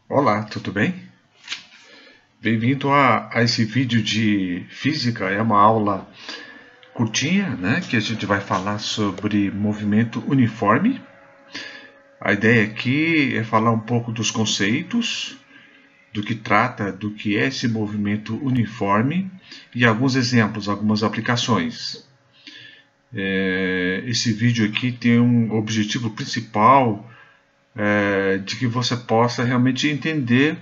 Olá, tudo bem? Bem-vindo a esse vídeo de física. É uma aula curtinha, né? Que a gente vai falar sobre movimento uniforme. A ideia aqui é falar um pouco dos conceitos, do que trata, do que é esse movimento uniforme e alguns exemplos, algumas aplicações. Esse vídeo aqui tem um objetivo principal de que você possa realmente entender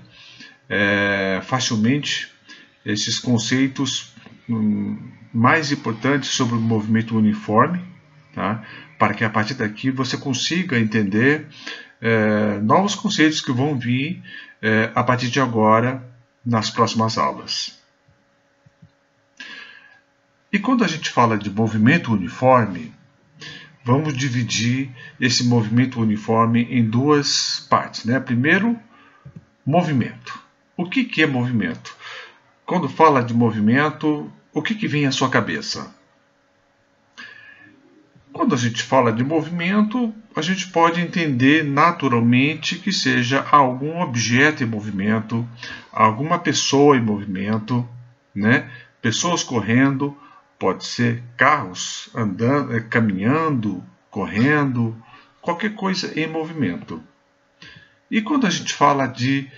facilmente esses conceitos mais importantes sobre o movimento uniforme, tá? Para que a partir daqui você consiga entender novos conceitos que vão vir a partir de agora nas próximas aulas. E quando a gente fala de movimento uniforme, vamos dividir esse movimento uniforme em duas partes, né? Primeiro, movimento. O que é movimento? Quando fala de movimento, o que vem à sua cabeça? Quando a gente fala de movimento, a gente pode entender naturalmente que seja algum objeto em movimento, alguma pessoa em movimento, né? Pessoas correndo, pode ser carros andando, caminhando, correndo, qualquer coisa em movimento. E quando a gente fala de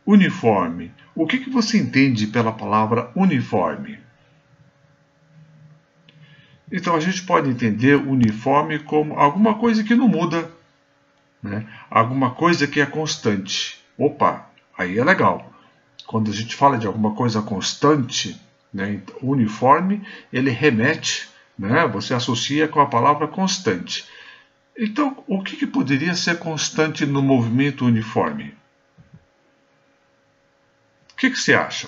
uniforme, o que você entende pela palavra uniforme? Então a gente pode entender uniforme como alguma coisa que não muda, né? Alguma coisa que é constante. Opa, aí é legal. Quando a gente fala de alguma coisa constante, né, uniforme, ele remete, né, você associa com a palavra constante. Então, o que poderia ser constante no movimento uniforme? O que você acha?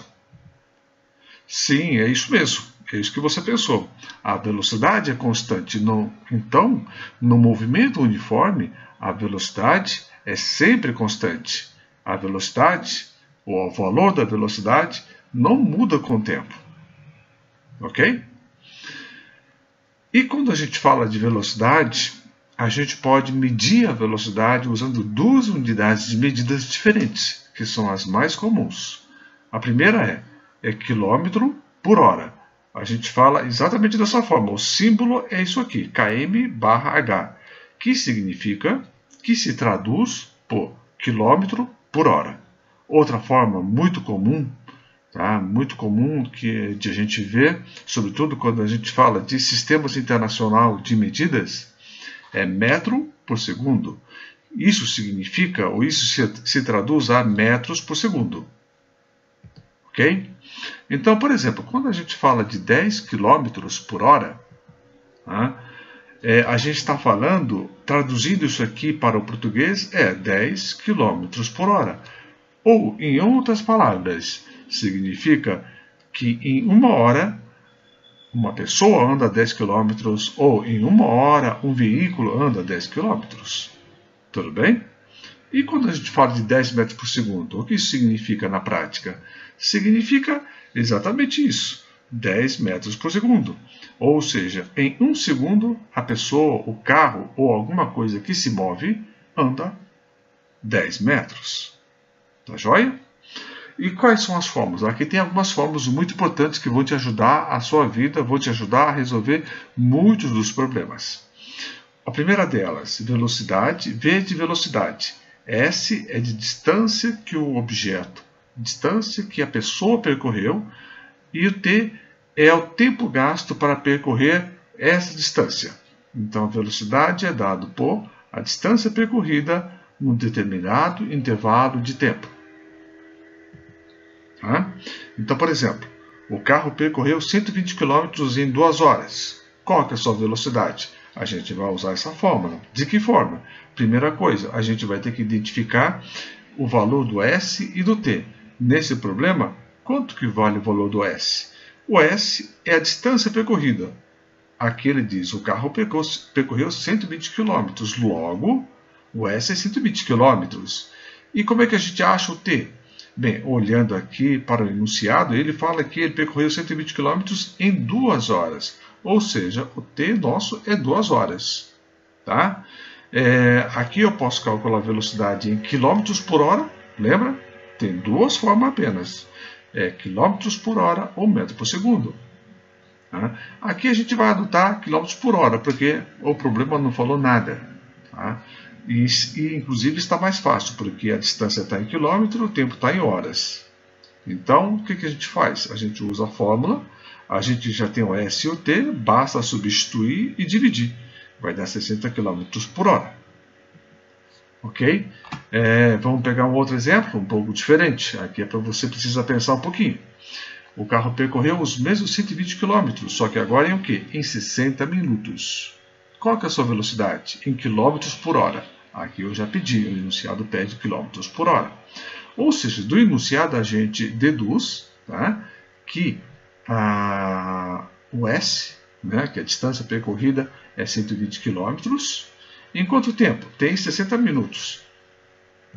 Sim, é isso mesmo. É isso que você pensou. A velocidade é constante. Então, no movimento uniforme, a velocidade é sempre constante. A velocidade, ou o valor da velocidade, não muda com o tempo. Ok? E quando a gente fala de velocidade, a gente pode medir a velocidade usando duas unidades de medidas diferentes, que são as mais comuns. A primeira é quilômetro por hora. A gente fala exatamente dessa forma. O símbolo é isso aqui, km/h, que significa, que se traduz por quilômetro por hora. Outra forma muito comum, tá? Muito comum de a gente ver, sobretudo quando a gente fala de sistemas internacional de medidas, é metro por segundo. Isso significa, ou isso se traduz a metros por segundo. Ok? Então, por exemplo, quando a gente fala de 10 km por hora, a gente está falando, traduzindo isso aqui para o português, 10 km por hora. Ou, em outras palavras, significa que em uma hora uma pessoa anda 10 km, ou em uma hora um veículo anda 10 km. Tudo bem? E quando a gente fala de 10 metros por segundo, o que isso significa na prática? Significa exatamente isso, 10 metros por segundo. Ou seja, em um segundo, a pessoa, o carro ou alguma coisa que se move anda 10 metros. Tá joia? E quais são as fórmulas? Aqui tem algumas fórmulas muito importantes que vão te ajudar a sua vida, vão te ajudar a resolver muitos dos problemas. A primeira delas, velocidade, V de velocidade. S é de distância que o objeto, distância que a pessoa percorreu, e o T é o tempo gasto para percorrer essa distância. Então, a velocidade é dado por a distância percorrida num determinado intervalo de tempo. Tá? Então, por exemplo, o carro percorreu 120 km em 2 horas. Qual é a sua velocidade? A gente vai usar essa fórmula. De que forma? Primeira coisa, a gente vai ter que identificar o valor do S e do T. Nesse problema, quanto que vale o valor do S? O S é a distância percorrida. Aqui ele diz, o carro percorreu 120 km, logo o S é 120 km. E como é que a gente acha o T? Bem, olhando aqui para o enunciado, ele fala que ele percorreu 120 km em 2 horas. Ou seja, o T nosso é 2 horas. Tá? Aqui eu posso calcular a velocidade em quilômetros por hora, lembra? Tem duas formas apenas. É quilômetros por hora ou metro por segundo. Tá? Aqui a gente vai adotar quilômetros por hora, porque o problema não falou nada. Tá? E inclusive está mais fácil, porque a distância está em quilômetro, o tempo está em horas. Então, o que a gente faz? A gente usa a fórmula, a gente já tem o S e o T, basta substituir e dividir. Vai dar 60 km por hora. Ok? Vamos pegar um outro exemplo, um pouco diferente. Aqui é para você precisar pensar um pouquinho. O carro percorreu os mesmos 120 km, só que agora em o quê? Em 60 minutos. Qual que é a sua velocidade? Em quilômetros por hora. Aqui eu já pedi, o enunciado pede quilômetros por hora. Ou seja, do enunciado a gente deduz, tá, que o S, né, que é a distância percorrida, é 120 km. Em quanto tempo? Tem 60 minutos.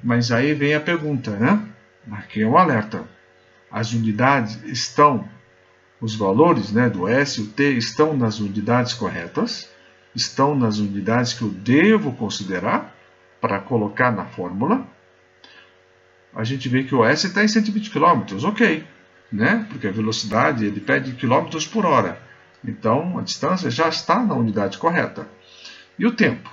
Mas aí vem a pergunta, né? Aqui é um alerta. As unidades estão, os valores, né, do S e o T estão nas unidades corretas? Estão nas unidades que eu devo considerar para colocar na fórmula? A gente vê que o S está em 120 km, ok, né? Porque a velocidade ele pede quilômetros por hora. Então a distância já está na unidade correta. E o tempo?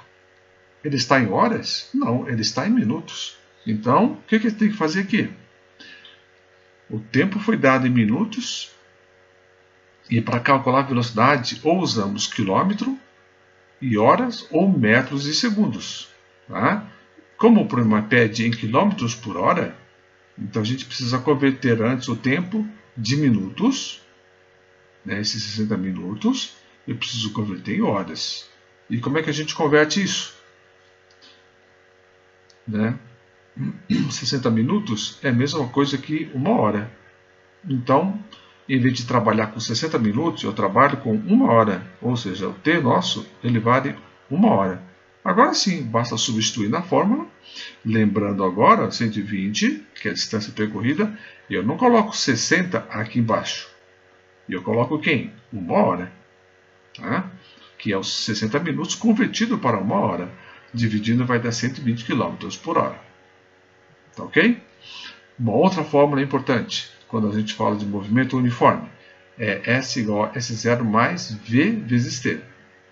Ele está em horas? Não, ele está em minutos. Então, o que ele tem que fazer aqui? O tempo foi dado em minutos. E para calcular a velocidade, ou usamos quilômetro e horas, ou metros e segundos. Tá? Como o problema pede em quilômetros por hora, então a gente precisa converter antes o tempo de minutos, né, esses 60 minutos, eu preciso converter em horas. E como é que a gente converte isso? Né? 60 minutos é a mesma coisa que uma hora. Então, em vez de trabalhar com 60 minutos, eu trabalho com uma hora. Ou seja, o T nosso ele vale uma hora. Agora sim, basta substituir na fórmula. Lembrando agora, 120, que é a distância percorrida, eu não coloco 60 aqui embaixo. Eu coloco quem? Uma hora. Tá? Que é os 60 minutos convertido para uma hora. Dividindo vai dar 120 km por hora. Tá ok? Uma outra fórmula importante, quando a gente fala de movimento uniforme, é S igual a S0 mais V vezes T.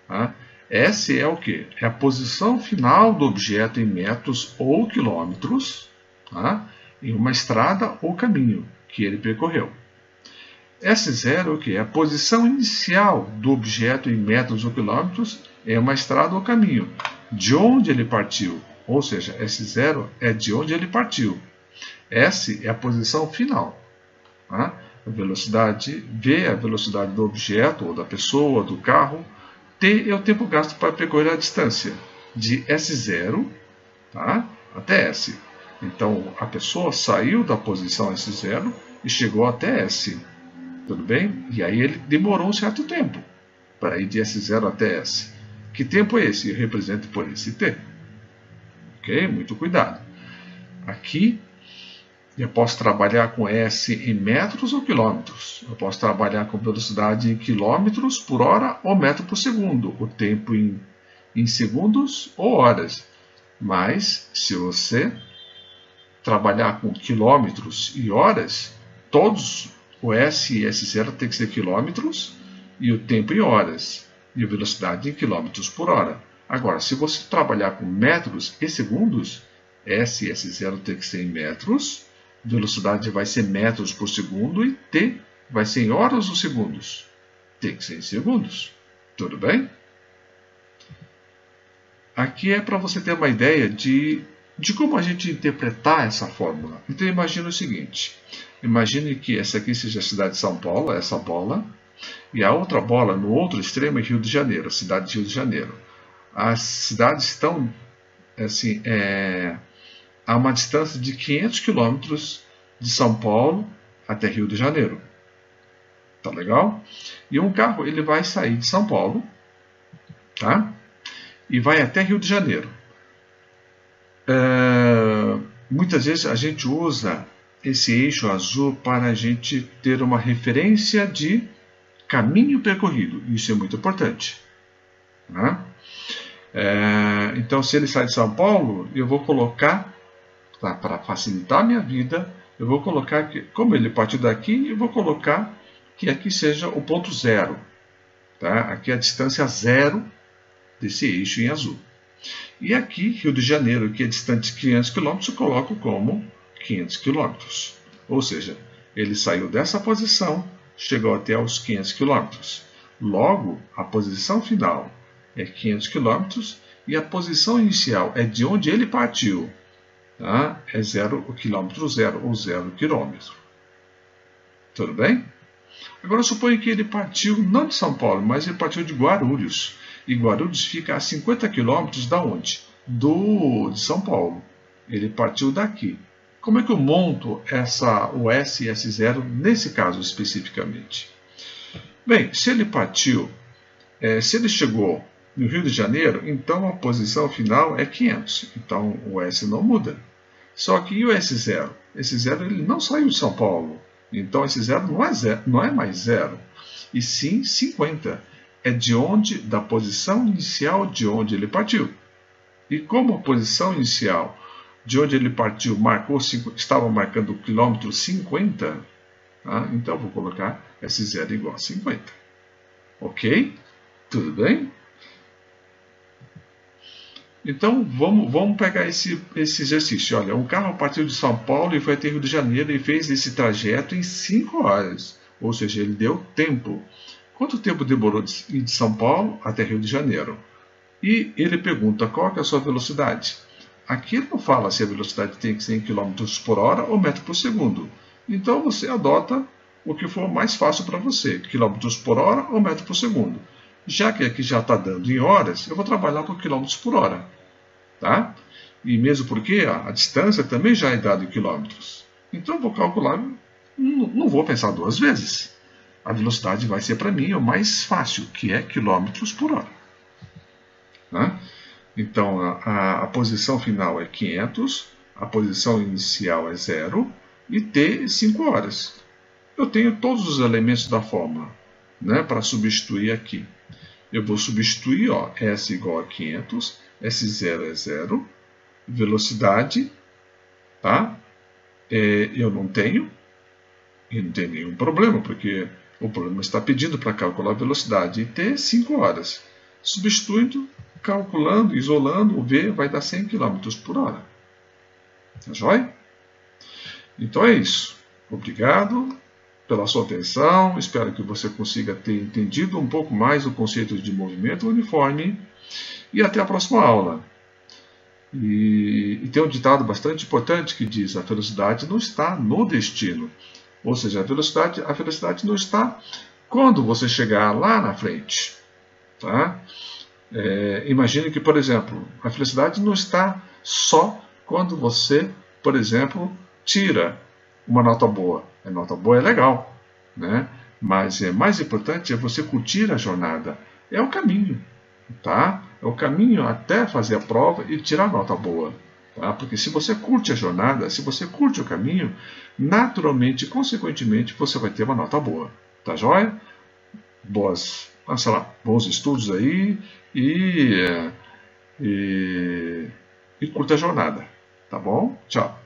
Tá? S é o quê? É a posição final do objeto em metros ou quilômetros, tá? Em uma estrada ou caminho que ele percorreu. S0 é o quê? É a posição inicial do objeto em metros ou quilômetros em uma estrada ou caminho, de onde ele partiu. Ou seja, S0 é de onde ele partiu. S é a posição final. Tá? A velocidade V é a velocidade do objeto, ou da pessoa, do carro. T é o tempo gasto para percorrer a distância de S0, tá, até S. Então, a pessoa saiu da posição S0 e chegou até S. Tudo bem? E aí ele demorou um certo tempo para ir de S0 até S. Que tempo é esse? Eu represento por esse T. Ok? Muito cuidado. Aqui, eu posso trabalhar com S em metros ou quilômetros. Eu posso trabalhar com velocidade em quilômetros por hora ou metro por segundo. O tempo em segundos ou horas. Mas, se você trabalhar com quilômetros e horas, todos o S e S0 tem que ser quilômetros e o tempo em horas. E a velocidade em quilômetros por hora. Agora, se você trabalhar com metros e segundos, S e S0 tem que ser em metros. Velocidade vai ser metros por segundo e T vai ser em horas ou segundos? Tem que ser em segundos. Tudo bem? Aqui é para você ter uma ideia de como a gente interpretar essa fórmula. Então imagine o seguinte. Imagine que essa aqui seja a cidade de São Paulo, essa bola. E a outra bola no outro extremo é Rio de Janeiro, a cidade de Rio de Janeiro. As cidades estão assim, a uma distância de 500 quilômetros de São Paulo até Rio de Janeiro. Tá legal? E um carro ele vai sair de São Paulo, tá? E vai até Rio de Janeiro. Muitas vezes a gente usa esse eixo azul para a gente ter uma referência de caminho percorrido. Isso é muito importante. Tá? Então, se ele sai de São Paulo, eu vou colocar, para facilitar a minha vida, eu vou colocar que, como ele partiu daqui, eu vou colocar que aqui seja o ponto zero. Tá? Aqui é a distância zero desse eixo em azul. E aqui, Rio de Janeiro, que é distante 500 km, eu coloco como 500 km. Ou seja, ele saiu dessa posição, chegou até os 500 km. Logo, a posição final é 500 km e a posição inicial é de onde ele partiu. Tá? É 0, o quilômetro zero, ou 0 km. Tudo bem? Agora suponha que ele partiu não de São Paulo, mas ele partiu de Guarulhos. E Guarulhos fica a 50 km da onde? De São Paulo. Ele partiu daqui. Como é que eu monto o S e S0 nesse caso especificamente? Bem, se ele partiu, se ele chegou no Rio de Janeiro, então a posição final é 500. Então o S não muda. Só que e o S0? Esse zero ele não saiu de São Paulo. Então esse zero não é mais zero, e sim 50. É da posição inicial de onde ele partiu. E como a posição inicial de onde ele partiu estava marcando o quilômetro 50, tá? Então eu vou colocar esse zero igual a 50. Ok? Tudo bem? Então vamos pegar esse exercício. Olha, um carro partiu de São Paulo e foi até Rio de Janeiro e fez esse trajeto em 5 horas. Ou seja, ele deu tempo. Quanto tempo demorou de ir de São Paulo até Rio de Janeiro? E ele pergunta qual é a sua velocidade. Aqui ele não fala se a velocidade tem que ser em km por hora ou metro por segundo. Então você adota o que for mais fácil para você, km por hora ou metro por segundo. Já que aqui já está dando em horas, eu vou trabalhar por km por hora. Tá? E mesmo porque a distância também já é dada em quilômetros. Então eu vou calcular, não vou pensar duas vezes. A velocidade vai ser para mim o mais fácil, que é km por hora. Tá? Então a posição final é 500, a posição inicial é 0 e t é 5 horas. Eu tenho todos os elementos da fórmula, né, para substituir aqui. Eu vou substituir, ó, S igual a 500, S0 é 0, velocidade, tá? Eu não tenho, e não tem nenhum problema, porque o problema está pedindo para calcular a velocidade, e T 5 horas. Substituindo, calculando, isolando, o V vai dar 100 km por hora. Tá joia? Então é isso. Obrigado pela sua atenção, espero que você consiga ter entendido um pouco mais o conceito de movimento uniforme e até a próxima aula. E tem um ditado bastante importante que diz: a velocidade não está no destino, ou seja, a velocidade não está quando você chegar lá na frente. Tá? Imagine que, por exemplo, a velocidade não está só quando você, por exemplo, tira uma nota boa. A nota boa é legal, né? Mas mais importante é você curtir a jornada. É o caminho, tá? É o caminho até fazer a prova e tirar a nota boa. Tá? Porque se você curte a jornada, se você curte o caminho, naturalmente, consequentemente, você vai ter uma nota boa. Tá joia? Bons estudos aí e curta a jornada. Tá bom? Tchau.